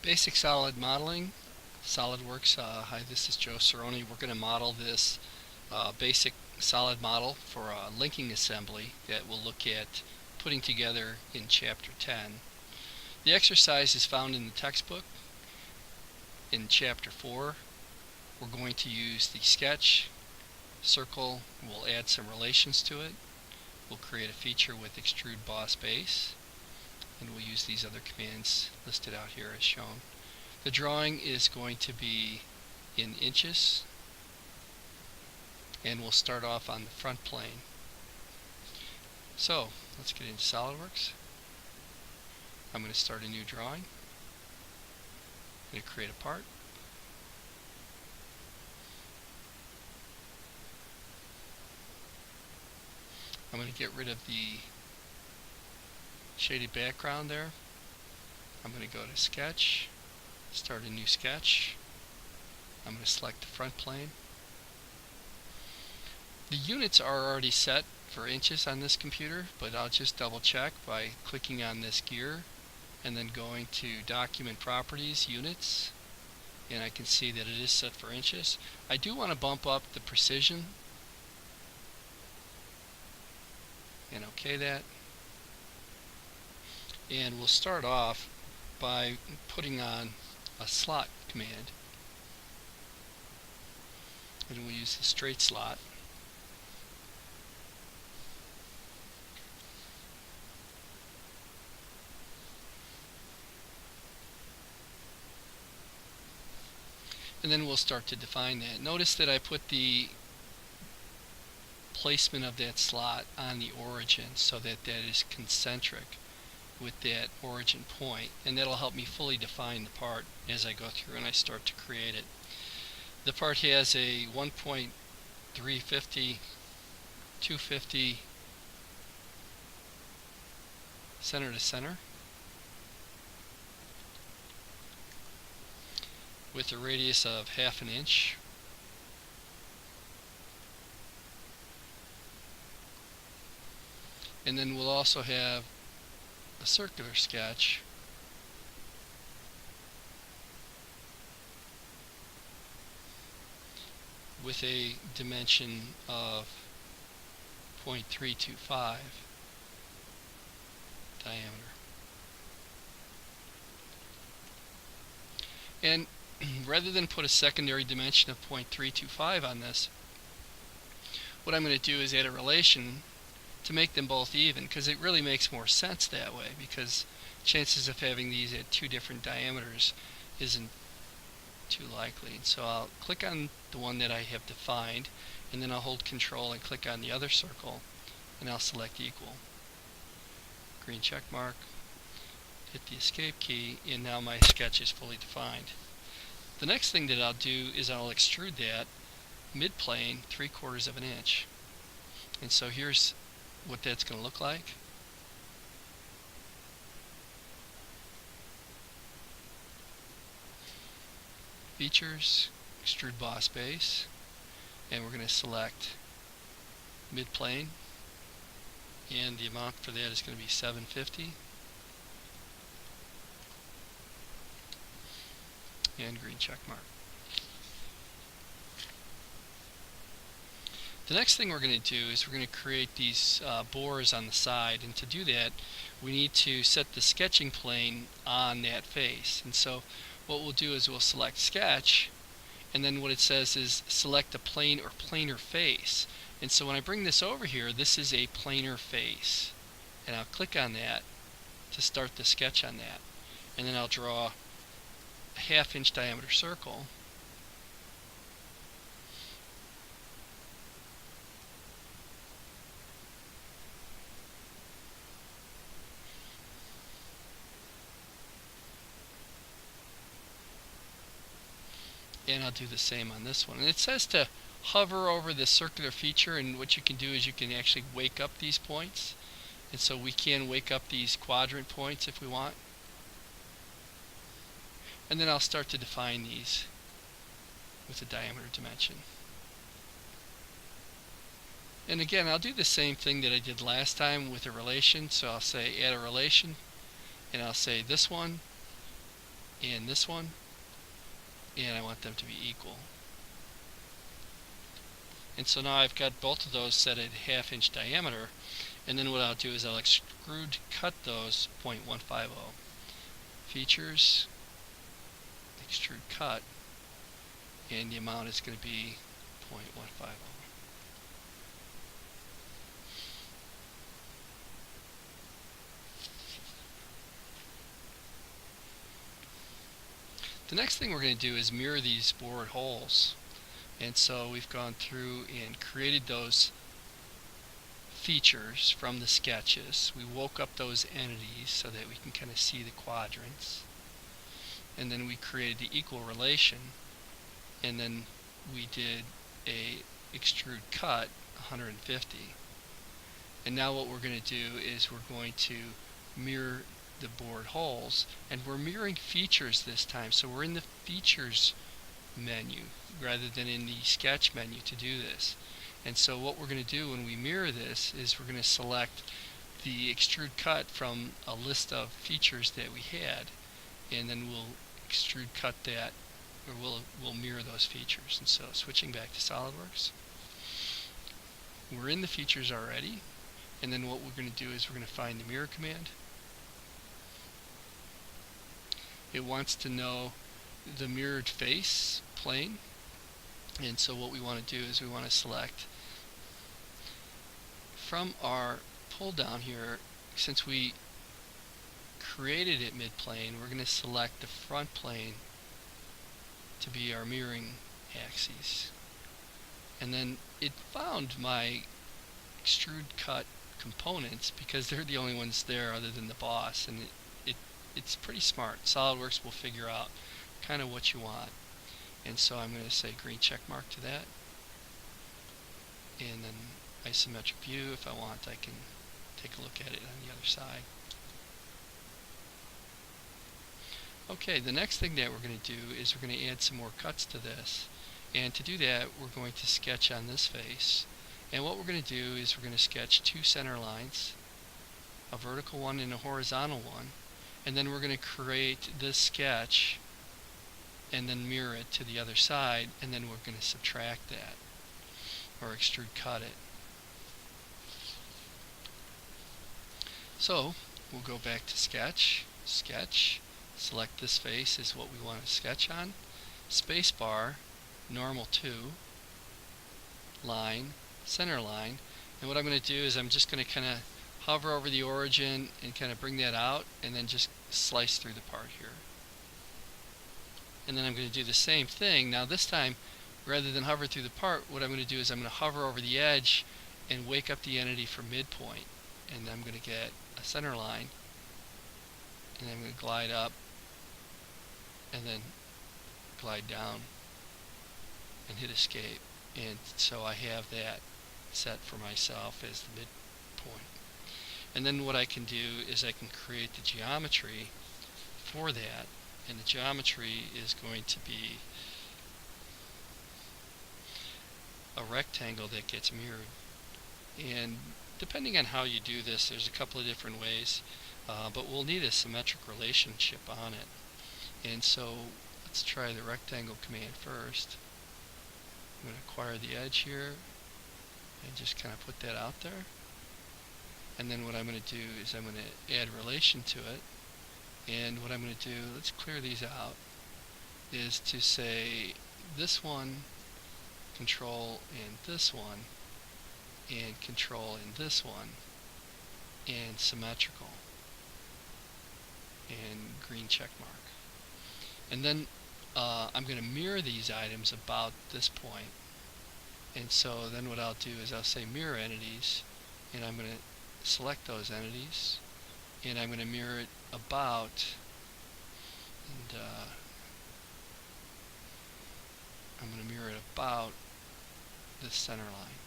Basic solid modeling, SolidWorks. Hi, this is jcirrone. We're going to model this basic solid model for a linking assembly that we'll look at putting together in Chapter 10. The exercise is found in the textbook. In Chapter 4, we're going to use the sketch, circle, we'll add some relations to it. We'll create a feature with extrude boss base, and we'll use these other commands listed out here as shown. The drawing is going to be in inches, and we'll start off on the front plane. So let's get into SolidWorks. I'm going to start a new drawing. I'm going to create a part. I'm going to get rid of the shaded background there. I'm going to go to Sketch, start a new sketch. I'm going to select the front plane. The units are already set for inches on this computer, but I'll just double check by clicking on this gear and then going to Document Properties, Units, and I can see that it is set for inches. I do want to bump up the precision and OK that. And we'll start off by putting on a slot command, and we'll use the straight slot. And then we'll start to define that. Notice that I put the placement of that slot on the origin so that that is concentric with that origin point, and that'll help me fully define the part as I go through and I start to create it. The part has a 1.350, 250 center to center with a radius of 1/2 inch. And then we'll also have a circular sketch with a dimension of 0.325 diameter. And rather than put a secondary dimension of 0.325 on this, what I'm going to do is add a relation to make them both even, because it really makes more sense that way, because chances of having these at two different diameters isn't too likely. And so I'll click on the one that I have defined, and then I'll hold Control and click on the other circle, and I'll select equal. Green check mark, hit the escape key, and now my sketch is fully defined. The next thing that I'll do is I'll extrude that mid-plane 3/4 of an inch. And so here's what that's going to look like. Features, extrude boss base, and we're going to select mid-plane, and the amount for that is going to be 750, and green check mark. The next thing we're going to do is we're going to create these bores on the side, and to do that we need to set the sketching plane on that face. And so what we'll do is we'll select sketch, and then what it says is select a plane or planar face. And so when I bring this over here, this is a planar face, and I'll click on that to start the sketch on that, and then I'll draw a 1/2 inch diameter circle. And I'll do the same on this one. And it says to hover over the circular feature, and what you can do is you can actually wake up these points. And so we can wake up these quadrant points if we want. And then I'll start to define these with a diameter dimension. And again, I'll do the same thing that I did last time with a relation. So I'll say add a relation, and I'll say this one, and this one, and I want them to be equal. And so now I've got both of those set at 1/2 inch diameter, and then what I'll do is I'll extrude cut those 0.150. Features, extrude cut, and the amount is going to be 0.150. The next thing we're going to do is mirror these bored holes. And so we've gone through and created those features from the sketches. We woke up those entities so that we can kind of see the quadrants. And then we created the equal relation, and then we did a extrude cut 150. And now what we're going to do is we're going to mirror the bored holes, and we're mirroring features this time, so we're in the features menu rather than in the sketch menu to do this. And so what we're going to do when we mirror this is we're going to select the extrude cut from a list of features that we had, and then we'll extrude cut that, or we'll mirror those features. And so switching back to SolidWorks, we're in the features already, and then what we're going to do is we're going to find the mirror command. It wants to know the mirrored face plane, and so what we want to do is we want to select from our pull down here, since we created it mid-plane, we're going to select the front plane to be our mirroring axis. And then it found my extrude cut components because they're the only ones there other than the boss, and it's pretty smart. SolidWorks will figure out kind of what you want. And so I'm going to say green check mark to that, and then isometric view. If I want, I can take a look at it on the other side. Okay, the next thing that we're going to do is we're going to add some more cuts to this, and to do that we're going to sketch on this face, and what we're going to do is we're going to sketch 2 center lines, a vertical one and a horizontal one, and then we're going to create this sketch and then mirror it to the other side, and then we're going to subtract that or extrude cut it. So we'll go back to sketch, select this face is what we want to sketch on, spacebar, normal to, line, center line, and what I'm going to do is I'm just going to kind of hover over the origin and kind of bring that out, and then just slice through the part here. And then I'm going to do the same thing. Now this time, rather than hover through the part, what I'm going to do is I'm going to hover over the edge and wake up the entity from midpoint, and I'm going to get a center line, and I'm going to glide up and then glide down and hit escape, and so I have that set for myself as the midpoint. And then what I can do is I can create the geometry for that, and the geometry is going to be a rectangle that gets mirrored. And depending on how you do this, there's a couple of different ways, but we'll need a symmetric relationship on it. And so let's try the rectangle command first. I'm going to acquire the edge here and just kind of put that out there. And then what I'm going to do is I'm going to add relation to it, and what I'm going to do, let's clear these out, is to say this one, control in this one, and control in this one, and symmetrical, and green check mark. And then I'm going to mirror these items about this point. And so then what I'll do is I'll say mirror entities, and I'm going to select those entities, and I'm going to mirror it about, and I'm going to mirror it about this center line,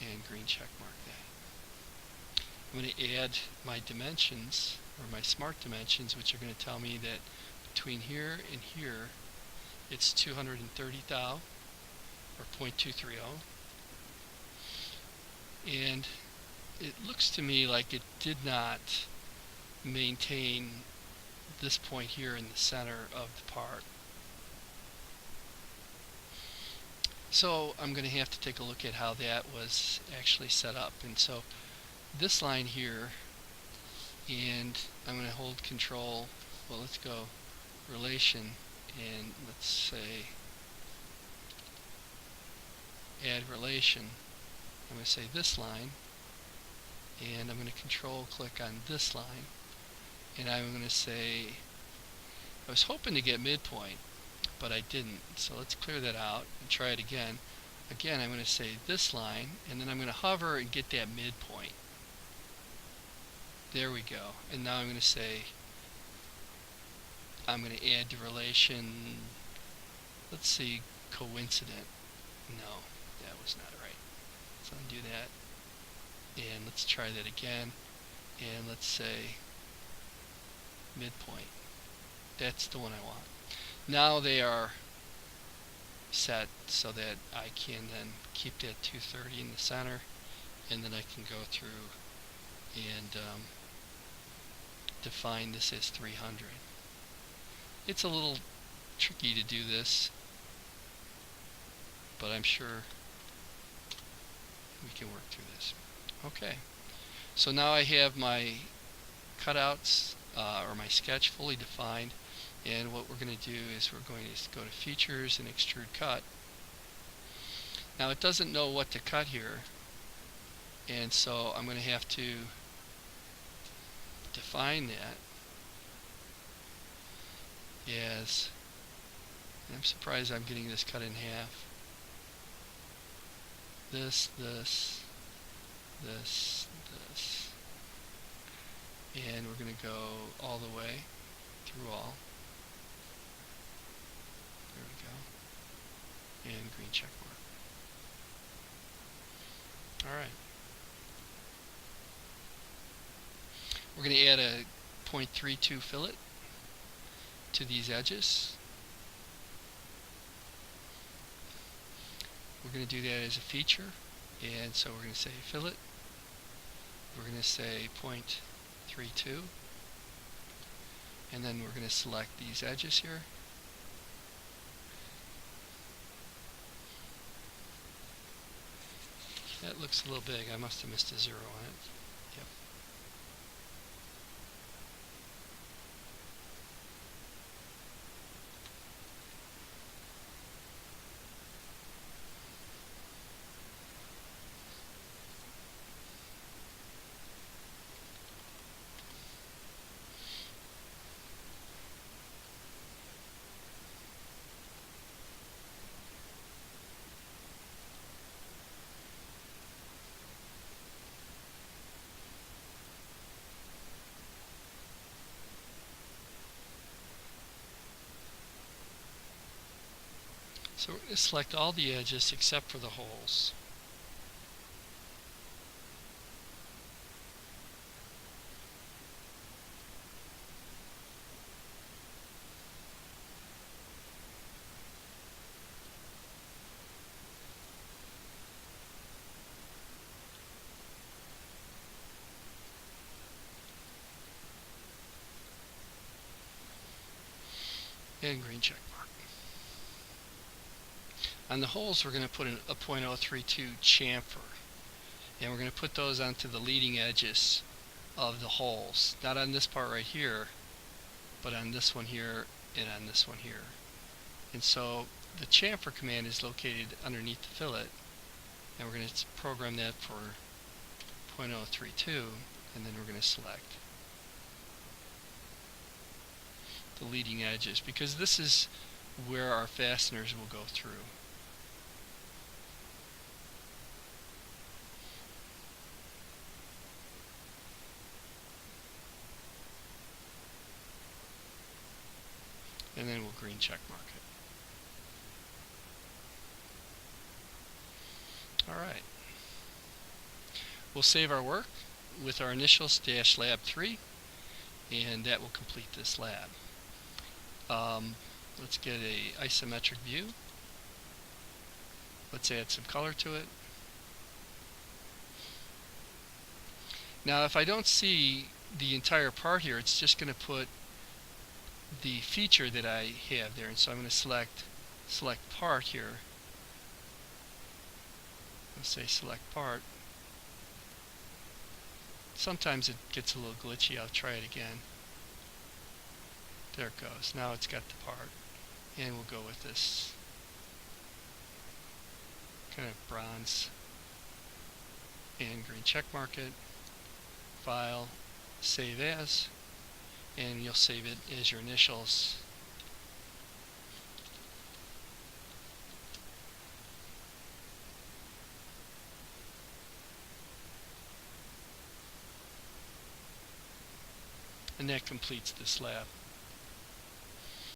and green check mark that. I'm going to add my dimensions, or my smart dimensions, which are going to tell me that between here and here it's 230 thou, or 0.230, and it looks to me like it did not maintain this point here in the center of the part. So I'm going to have to take a look at how that was actually set up. And so this line here, and I'm going to hold control. Well, let's go relation, and let's say add relation. I'm going to say this line, and I'm going to control click on this line, and I'm going to say, I was hoping to get midpoint, but I didn't. So let's clear that out and try it again. Again, I'm going to say this line, and then I'm going to hover and get that midpoint. There we go. And now I'm going to say, I'm going to add the relation, let's see, coincident. No, that was not right. Let's undo that. And let's try that again. And let's say midpoint. That's the one I want. Now they are set so that I can then keep that 230 in the center, and then I can go through and define this as 300. It's a little tricky to do this, but I'm sure we can work through this. Okay, so now I have my cutouts or my sketch fully defined, and what we're going to do is we're going to go to Features and Extrude Cut. Now it doesn't know what to cut here, and so I'm going to have to define that as, I'm surprised I'm getting this cut in half. This, this, this, this, and we're going to go all the way through all. There we go, and green check mark. Alright. We're going to add a 0.32 fillet to these edges. We're going to do that as a feature, and so we're going to say fillet. We're going to say 0.32, and then we're going to select these edges here. That looks a little big. I must have missed a 0 on it. Yep. So we're going to select all the edges except for the holes. And green check mark. On the holes, we're going to put a 0.032 chamfer, and we're going to put those onto the leading edges of the holes. Not on this part right here, but on this one here and on this one here. And so the chamfer command is located underneath the fillet, and we're going to program that for 0.032, and then we're going to select the leading edges, because this is where our fasteners will go through. And then we'll green check mark it. Alright. We'll save our work with our initials -lab 3, and that will complete this lab. Let's get a isometric view. Let's add some color to it. Now if I don't see the entire part here, it's just going to put the feature that I have there. And so I'm going to select part here. Let's say select part. Sometimes it gets a little glitchy. I'll try it again. There it goes. Now it's got the part. And we'll go with this kind of bronze and green check mark it. File, save as, and you'll save it as your initials. And that completes this lab.